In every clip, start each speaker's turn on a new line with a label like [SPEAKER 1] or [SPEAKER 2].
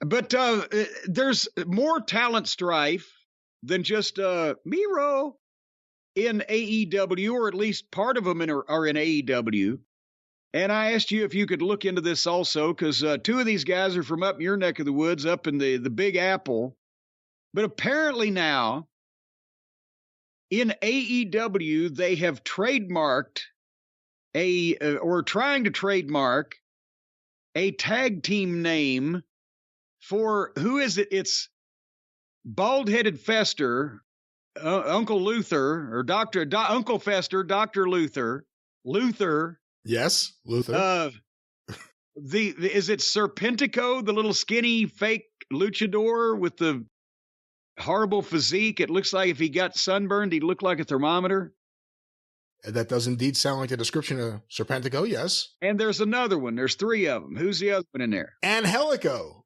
[SPEAKER 1] But there's more talent strife than just Miro in AEW, or at least part of them are in AEW. And I asked you if you could look into this also, because two of these guys are from up in your neck of the woods, up in the Big Apple. But apparently now, in AEW, they have trademarked or trying to trademark a tag team name for, who is it? It's Bald-Headed Fester, Uncle Luther, or Uncle Fester, Dr. Luther.
[SPEAKER 2] Yes, Luther.
[SPEAKER 1] Is it Serpentico, the little skinny fake luchador with the horrible physique? It looks like if he got sunburned, he'd look like a thermometer.
[SPEAKER 2] That does indeed sound like a description of Serpentico, yes.
[SPEAKER 1] And there's another one. There's three of them. Who's the other one in there?
[SPEAKER 2] Angelico,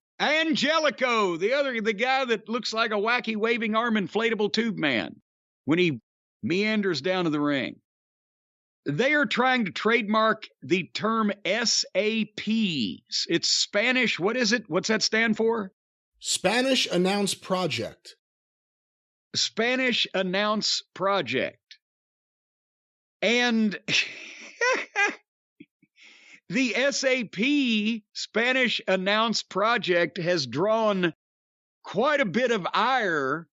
[SPEAKER 2] the guy that looks like a wacky waving arm inflatable tube man when he meanders down to the ring. They are trying to trademark the term S.A.P. It's Spanish. What is it? What's that stand for? Spanish Announce Project.
[SPEAKER 1] Spanish Announce Project. And the S.A.P. Spanish Announce Project has drawn quite a bit of ire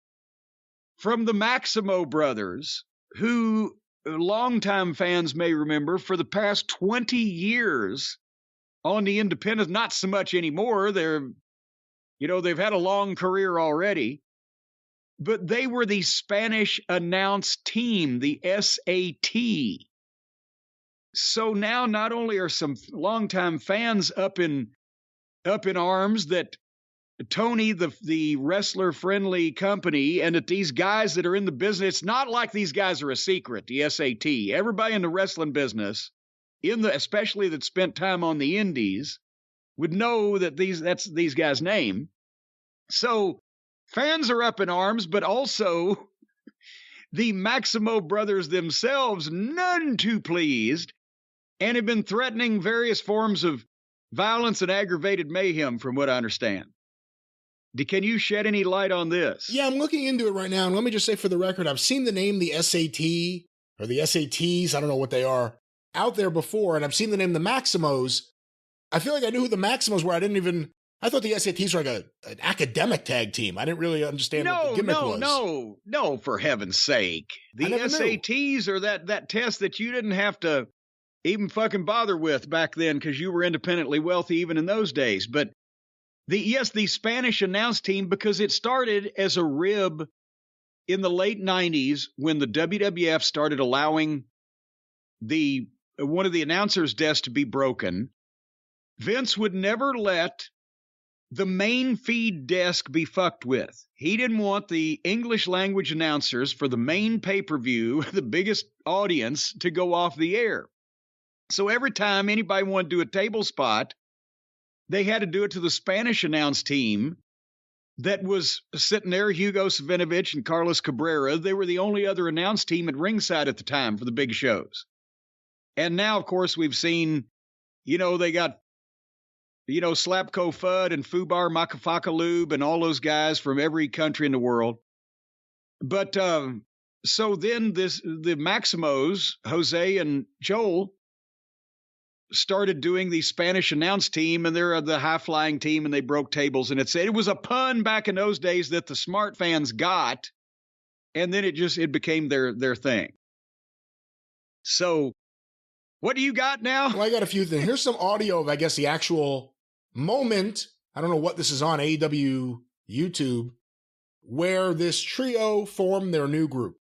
[SPEAKER 1] from the Maximo brothers, who longtime fans may remember for the past 20 years on the independents, not so much anymore. They've had a long career already, but they were the Spanish announce team, the S.A.T. So now not only are some longtime fans up in arms that Tony, the wrestler-friendly company, and that these guys that are in the business, it's not like these guys are a secret, the S.A.T. Everybody in the wrestling business, especially that spent time on the indies, would know that that's these guys' name. So fans are up in arms, but also the Maximo brothers themselves, none too pleased, and have been threatening various forms of violence and aggravated mayhem, from what I understand. Can you shed any light on this?
[SPEAKER 2] Yeah, I'm looking into it right now, and let me just say for the record, I've seen the name the S.A.T. or the S.A.Ts, I don't know what they are, out there before, and I've seen the name the Maximos. I feel like I knew who the Maximos were. I thought the S.A.Ts were like an academic tag team. I didn't really understand what the gimmick was.
[SPEAKER 1] No, for heaven's sake. The S.A.Ts are that test that you didn't have to even fucking bother with back then because you were independently wealthy even in those days. But the Spanish announce team, because it started as a rib in the late 90s when the WWF started allowing one of the announcers' desks to be broken. Vince would never let the main feed desk be fucked with. He didn't want the English language announcers for the main pay-per-view, the biggest audience, to go off the air. So every time anybody wanted to do a table spot, they had to do it to the Spanish announce team that was sitting there, Hugo Savinovich and Carlos Cabrera. They were the only other announce team at ringside at the time for the big shows. And now, of course, we've seen, they got, Slapko Fudd and Fubar Makafaka and all those guys from every country in the world. But so then the Maximos, Jose and Joel, started doing the Spanish announce team, and they're the high-flying team, and they broke tables. And it was a pun back in those days that the smart fans got, and then it became their thing. So what do you got now?
[SPEAKER 2] Well, I got a few things. Here's some audio of, I guess, the actual moment. I don't know what this is on, AEW YouTube, where this trio formed their new group.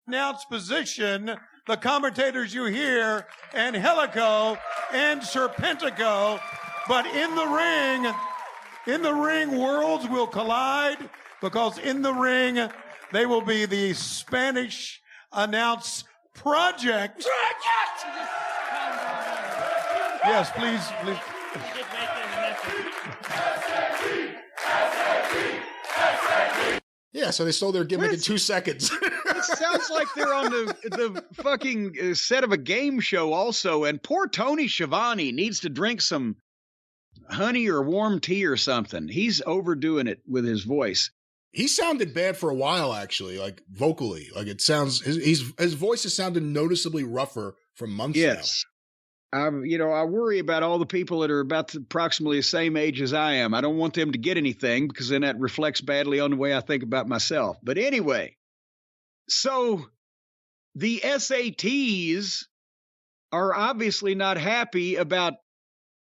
[SPEAKER 3] Announce position, the commentators you hear, Angelico and Serpentico, but in the ring, worlds will collide, because in the ring, they will be the Spanish Announce Project. Yes, please.
[SPEAKER 2] Yeah, so they stole their gimmick in 2 seconds.
[SPEAKER 1] It sounds like they're on the fucking set of a game show also. And poor Tony Schiavone needs to drink some
[SPEAKER 2] honey or warm tea or something. He's overdoing it with his voice.
[SPEAKER 4] He sounded bad for a while, actually, like vocally. Like it sounds, his voice has sounded noticeably rougher for months now.
[SPEAKER 2] I worry about all the people that are about approximately the same age as I am. I don't want them to get anything because then that reflects badly on the way I think about myself. But anyway, so the S.A.Ts are obviously not happy about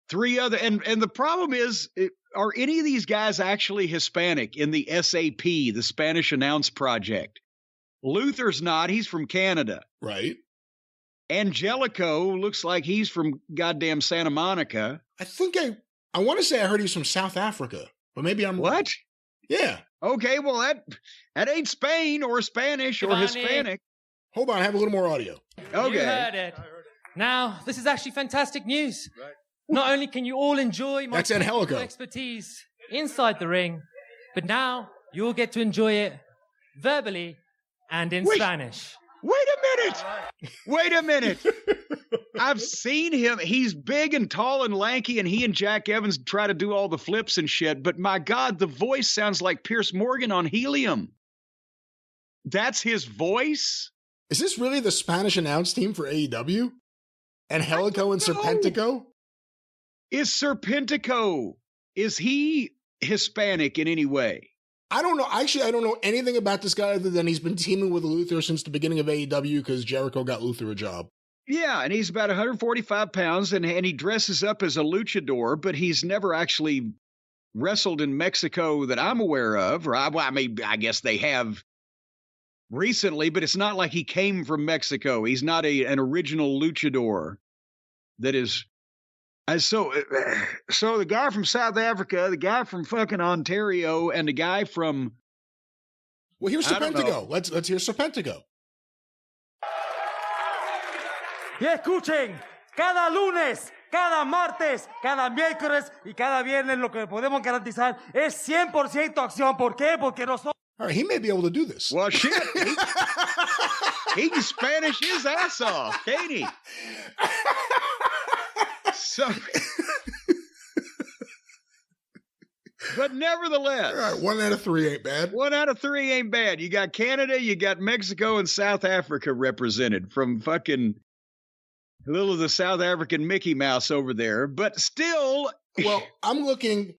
[SPEAKER 2] three other, and the problem is, are any of these guys actually Hispanic in the S.A.P, the Spanish Announce Project? Luther's not. He's from Canada.
[SPEAKER 4] Right.
[SPEAKER 2] Angelico looks like he's from goddamn Santa Monica.
[SPEAKER 4] I think I want to say I heard he's from South Africa, but maybe I'm wrong.
[SPEAKER 2] What?
[SPEAKER 4] Yeah.
[SPEAKER 2] Okay, well, that ain't Spain or Spanish or Hispanic.
[SPEAKER 4] Hold on, I have a little more audio.
[SPEAKER 2] Okay.
[SPEAKER 5] You heard it. Now, this is actually fantastic news. Right. Not only can you all enjoy my expertise inside the ring, but now you'll get to enjoy it verbally and in Spanish.
[SPEAKER 2] Wait a minute. I've seen him. He's big and tall and lanky, and he and Jack Evans try to do all the flips and shit. But my God, the voice sounds like Pierce Morgan on helium. That's his voice?
[SPEAKER 4] Is this really the Spanish announce team for AEW? Angelico and Serpentico?
[SPEAKER 2] Is Serpentico, is he Hispanic in any way?
[SPEAKER 4] I don't know. Actually, I don't know anything about this guy other than he's been teaming with Luther since the beginning of AEW because Jericho got Luther a job.
[SPEAKER 2] Yeah, and he's about 145 pounds, and he dresses up as a luchador, but he's never actually wrestled in Mexico that I'm aware of. Or I guess they have recently, but it's not like he came from Mexico. He's not an original luchador that is... So the guy from South Africa, the guy from fucking Ontario, and the guy from...
[SPEAKER 4] Well, here's Serpentico. Let's hear Serpentico.
[SPEAKER 6] Y escuchen, cada lunes, cada martes, cada miércoles y cada viernes lo que podemos garantizar es 100% acción. ¿Por qué? Porque nosotros...
[SPEAKER 4] All right, he may be able to do this.
[SPEAKER 2] Well, shit. He can Spanish his ass off, can't he? So, but nevertheless,
[SPEAKER 4] all right, 1 out of 3 ain't bad.
[SPEAKER 2] 1 out of 3 ain't bad. You got Canada, you got Mexico, and South Africa represented from fucking a little of the South African Mickey Mouse over there. But still,
[SPEAKER 4] well, I'm looking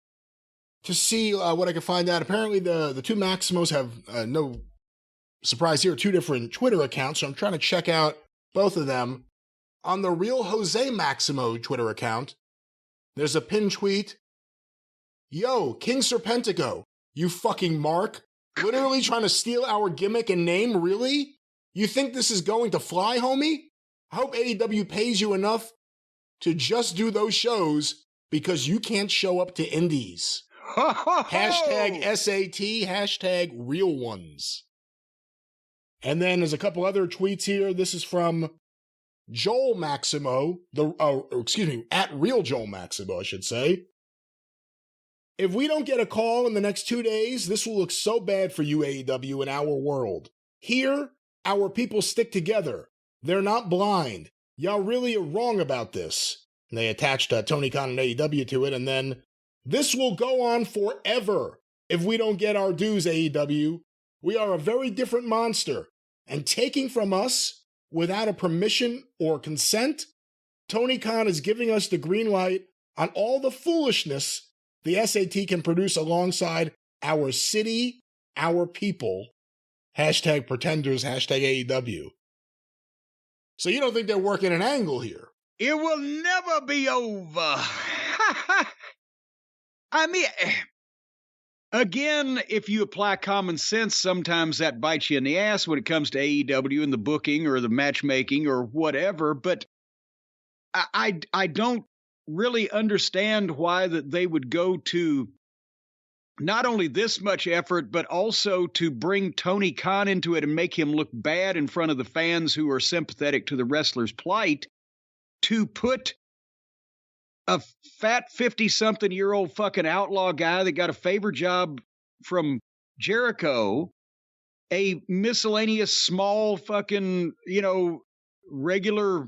[SPEAKER 4] to see what I can find out. Apparently, the two Maximos have no surprise here, 2 different Twitter accounts. So I'm trying to check out both of them. On the Real Jose Maximo Twitter account, there's a pinned tweet. Yo, King Serpentico, you fucking mark. Literally trying to steal our gimmick and name, really? You think this is going to fly, homie? I hope AEW pays you enough to just do those shows because you can't show up to indies. Hashtag S.A.T, hashtag real ones. And then there's a couple other tweets here. This is from Joel Maximo, at Real Joel Maximo, I should say. If we don't get a call in the next 2 days, this will look so bad for you, AEW, in our world. Here, our people stick together. They're not blind. Y'all really are wrong about this. And they attached Tony Khan and AEW to it, and then, this will go on forever if we don't get our dues, AEW. We are a very different monster, and taking from us without a permission or consent, Tony Khan is giving us the green light on all the foolishness the S.A.T can produce alongside our city, our people. Hashtag pretenders, hashtag AEW. So you don't think they're working an angle here?
[SPEAKER 2] It will never be over. I mean, again, if you apply common sense, sometimes that bites you in the ass when it comes to AEW and the booking or the matchmaking or whatever. But I don't really understand why that they would go to not only this much effort, but also to bring Tony Khan into it and make him look bad in front of the fans who are sympathetic to the wrestler's plight, to put a fat 50-something-year-old fucking outlaw guy that got a favor job from Jericho, a miscellaneous small fucking, regular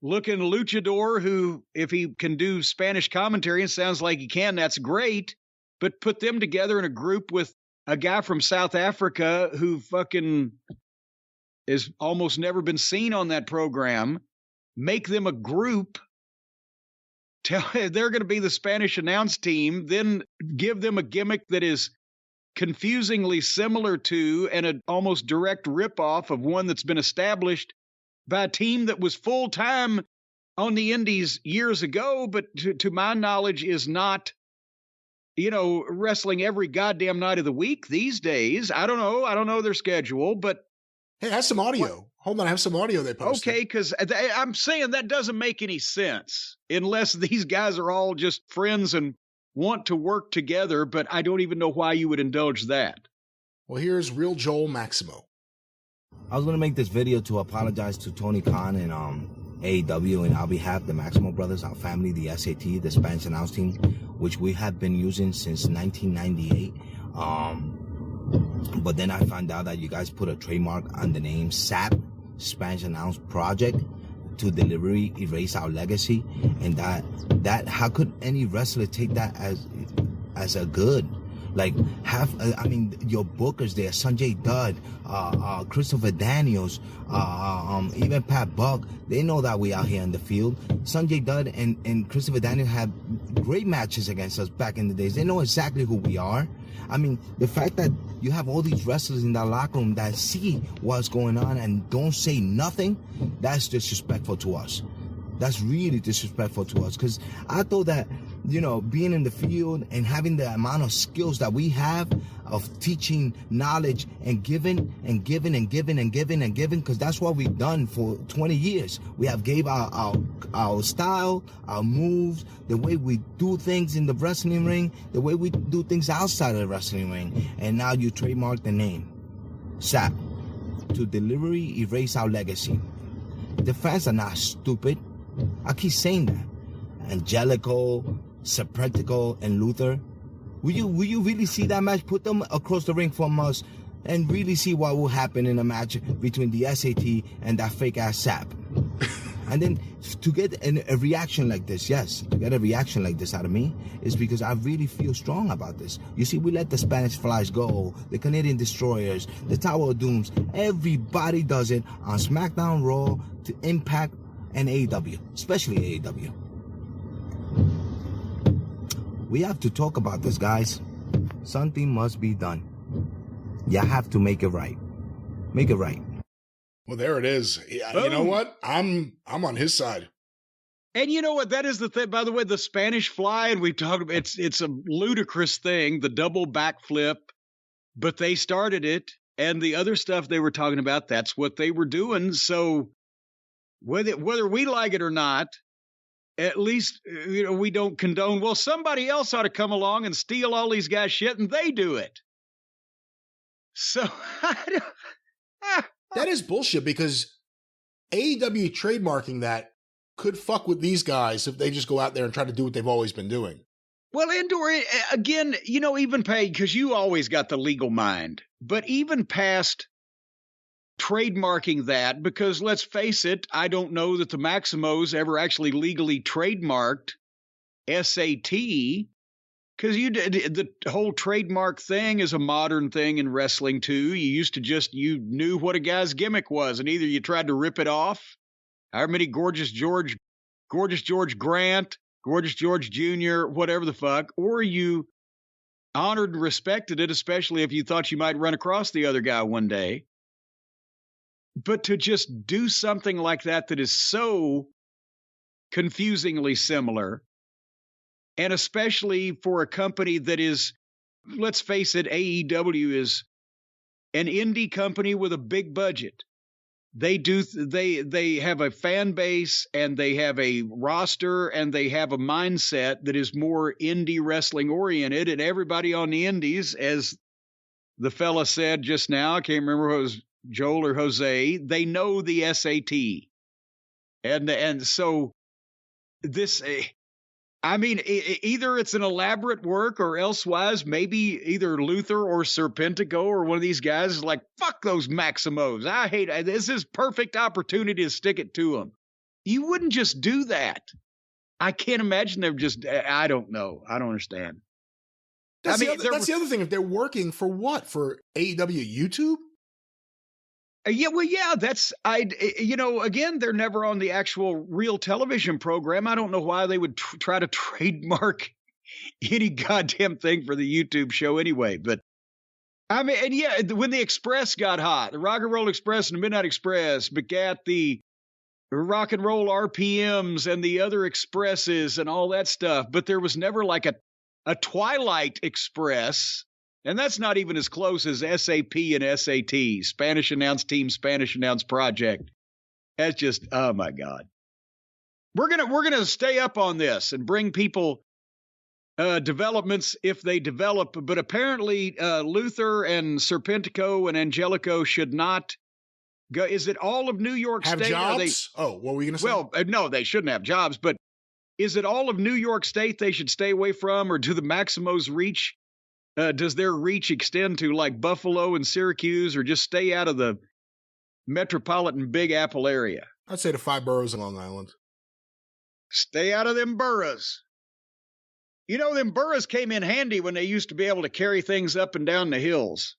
[SPEAKER 2] looking luchador who, if he can do Spanish commentary and sounds like he can, that's great. But put them together in a group with a guy from South Africa who fucking is almost never been seen on that program. Make them a group. They're going to be the Spanish announce team. Then give them a gimmick that is confusingly similar to and an almost direct ripoff of one that's been established by a team that was full-time on the indies years ago, but to my knowledge is not, wrestling every goddamn night of the week these days. I don't know their schedule, but
[SPEAKER 4] hey, I have some audio. Hold on, I have some audio they posted.
[SPEAKER 2] Okay, because I'm saying that doesn't make any sense unless these guys are all just friends and want to work together, but I don't even know why you would indulge that.
[SPEAKER 4] Well, here's Real Joel Maximo.
[SPEAKER 7] I was going to make this video to apologize to Tony Khan and AEW, and on behalf of the Maximo Brothers, our family, the S.A.T, the Spanish announce team, which we have been using since 1998. But then I found out that you guys put a trademark on the name S.A.P, Spanish Announce Project, to deliberately erase our legacy, and that how could any wrestler take that as a good? Like, your bookers there, Sanjay Dutt, Christopher Daniels, even Pat Buck, they know that we out here in the field. Sanjay Dutt and Christopher Daniels had great matches against us back in the days. They know exactly who we are. I mean, the fact that you have all these wrestlers in that locker room that see what's going on and don't say nothing, that's disrespectful to us. That's really disrespectful to us, because I thought that, being in the field and having the amount of skills that we have of teaching knowledge and giving, because that's what we've done for 20 years. We have gave our style, our moves, the way we do things in the wrestling ring, the way we do things outside of the wrestling ring. And now you trademark the name, S.A.P, to deliberately erase our legacy. The fans are not stupid. I keep saying that. Angelico, Serpentico, and Luther. Will you really see that match? Put them across the ring from us and really see what will happen in a match between the S.A.T and that fake ass S.A.P. And then to get a reaction like this, to get a reaction like this out of me is because I really feel strong about this. You see, we let the Spanish Flies go, the Canadian Destroyers, the Tower of Dooms. Everybody does it on SmackDown, Raw, to Impact, and AEW, especially AEW. We have to talk about this, guys. Something must be done. You have to make it right. Make it right.
[SPEAKER 4] Well, there it is. Yeah, you know what? I'm on his side.
[SPEAKER 2] And you know what? That is the thing. By the way, the Spanish Fly, and we talked about it's a ludicrous thing, the double backflip, but they started it, and the other stuff they were talking about, that's what they were doing. So whether we like it or not, at least we don't condone. Well, somebody else ought to come along and steal all these guys' shit, and they do it. So
[SPEAKER 4] that is bullshit, because AEW trademarking that could fuck with these guys if they just go out there and try to do what they've always been doing.
[SPEAKER 2] Well, Endor, again, even paid, because you always got the legal mind, but even past trademarking that, because let's face it, I don't know that the Maximos ever actually legally trademarked S.A.T, because the whole trademark thing is a modern thing in wrestling too. You used to you knew what a guy's gimmick was, and either you tried to rip it off, however many Gorgeous George Grant, Gorgeous George Jr., whatever the fuck, or you honored and respected it, especially if you thought you might run across the other guy one day. But to just do something like that is so confusingly similar, and especially for a company that is, let's face it, AEW is an indie company with a big budget. They have a fan base, and they have a roster, and they have a mindset that is more indie wrestling oriented, and everybody on the indies, as the fella said just now, I can't remember if it was Joel or Jose, they know the S.A.T. And so this, either it's an elaborate work or elsewise, maybe either Luther or Serpentico or one of these guys is like, fuck those Maximos. I hate it. This is perfect opportunity to stick it to them. You wouldn't just do that. I can't imagine they're just, I don't know. I don't understand.
[SPEAKER 4] That's the other thing. If they're working for what? For AEW YouTube?
[SPEAKER 2] Yeah, that's, again, they're never on the actual real television program. I don't know why they would try to trademark any goddamn thing for the YouTube show anyway. But I mean, and yeah, when the Express got hot, the Rock and Roll Express and the Midnight Express begat the Rock and Roll RPMs and the other Expresses and all that stuff. But there was never like a Twilight Express. And that's not even as close as S.A.P. and S.A.T, Spanish Announce Team, Spanish Announce Project. That's just, oh my God. We're gonna stay up on this and bring people developments if they develop. But apparently Luther and Serpentico and Angelico should not go. Is it all of New York
[SPEAKER 4] State? Have jobs? What were you gonna say?
[SPEAKER 2] Well, no, they shouldn't have jobs. But is it all of New York State they should stay away from, or do the Maximos reach? Does their reach extend to like Buffalo and Syracuse, or just stay out of the metropolitan Big Apple area?
[SPEAKER 4] I'd say the 5 boroughs in Long Island.
[SPEAKER 2] Stay out of them boroughs. You know, them boroughs came in handy when they used to be able to carry things up and down the hills.